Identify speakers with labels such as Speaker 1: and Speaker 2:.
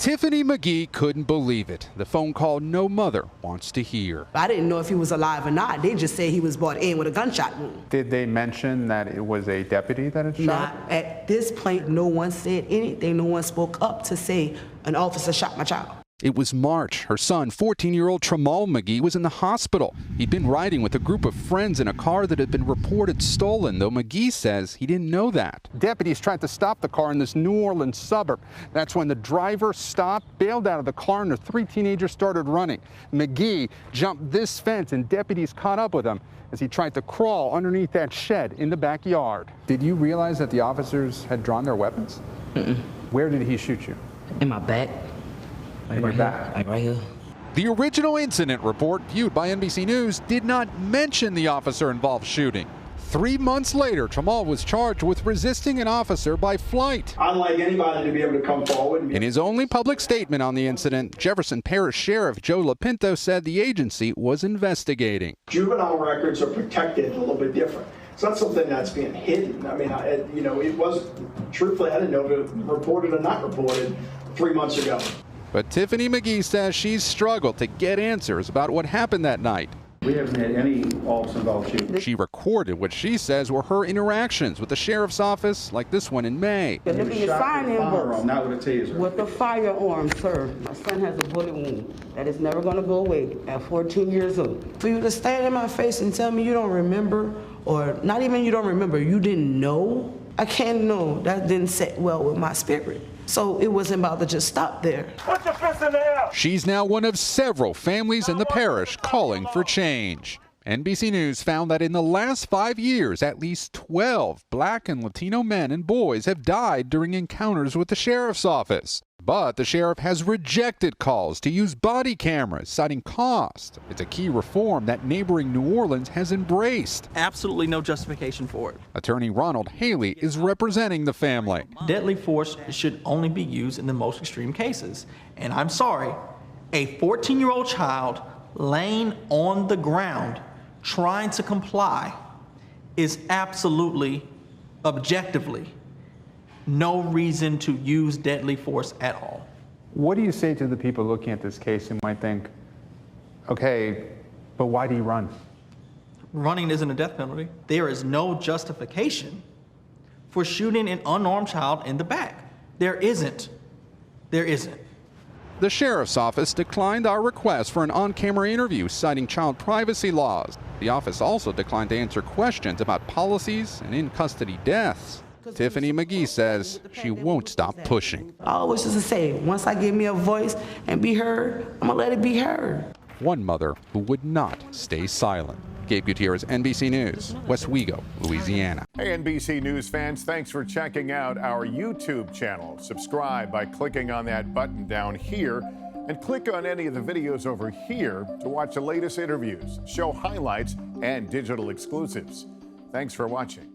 Speaker 1: Tiffany McGee couldn't believe it. The phone call no mother wants to hear.
Speaker 2: I didn't know if he was alive or not. They just said he was brought in with a gunshot wound.
Speaker 3: Did they mention that it was a deputy that had shot?
Speaker 2: Not at this point, no one said anything. No one spoke up to say an officer shot my child.
Speaker 1: It was March. Her son, 14-year-old Tre'mall McGee, was in the hospital. He'd been riding with a group of friends in a car that had been reported stolen, though McGee says he didn't know that.
Speaker 3: Deputies tried to stop the car in this New Orleans suburb. That's when the driver stopped, bailed out of the car, and the three teenagers started running. McGee jumped this fence, and deputies caught up with him as he tried to crawl underneath that shed in the backyard. Did you realize that the officers had drawn their weapons?
Speaker 2: Mm-mm.
Speaker 3: Where did he shoot you?
Speaker 2: In my back.
Speaker 3: In your back?
Speaker 2: Like right here.
Speaker 1: The original incident report, viewed by NBC News, did not mention the officer-involved shooting. 3 months later, Tre'mall was charged with resisting an officer by flight.
Speaker 4: I'd like anybody to be able to come forward.
Speaker 1: In his only public statement on the incident, Jefferson Parish Sheriff Joe LaPinto said the agency was investigating.
Speaker 4: Juvenile records are protected a little bit different. It's not something that's being hidden. I mean, it was, truthfully, I didn't know if it was reported or not reported 3 months ago.
Speaker 1: But Tiffany McGee says she's struggled to get answers about what happened that night.
Speaker 5: We haven't had any officer-involved shooting.
Speaker 1: She recorded what she says were her interactions with the sheriff's office, like this one in May.
Speaker 2: Look at your sign-in books.
Speaker 5: Not with a taser.
Speaker 2: With a firearm, sir. My son has a bullet wound that is never going to go away at 14 years old. For you to stand in my face and tell me you don't remember, or not even you don't remember, you didn't know, I can't know. That didn't sit well with my spirit. So it wasn't about to just stop there.
Speaker 6: Put your fist in the air.
Speaker 1: She's now one of several families in the parish calling for change. NBC News found that in the last 5 years, at least 12 Black and Latino men and boys have died during encounters with the sheriff's office. But the sheriff has rejected calls to use body cameras, citing cost. It's a key reform that neighboring New Orleans has embraced.
Speaker 7: Absolutely no justification for it.
Speaker 1: Attorney Ronald Haley is representing the family.
Speaker 7: Deadly force should only be used in the most extreme cases. And I'm sorry, a 14-year-old child laying on the ground trying to comply is absolutely, objectively, no reason to use deadly force at all.
Speaker 3: What do you say to the people looking at this case who might think, okay, but why do you run?
Speaker 7: Running isn't a death penalty. There is no justification for shooting an unarmed child in the back. There isn't. There isn't.
Speaker 1: The sheriff's office declined our request for an on-camera interview, citing child privacy laws. The office also declined to answer questions about policies and in-custody deaths. Tiffany McGee says she won't stop pushing.
Speaker 2: I always used to say, once I give me a voice and be heard, I'm going to let it be heard.
Speaker 1: One mother who would not stay silent. Gabe Gutierrez, NBC News, Westwego, Louisiana.
Speaker 8: Hey, NBC News fans, thanks for checking out our YouTube channel. Subscribe by clicking on that button down here and click on any of the videos over here to watch the latest interviews, show highlights, and digital exclusives. Thanks for watching.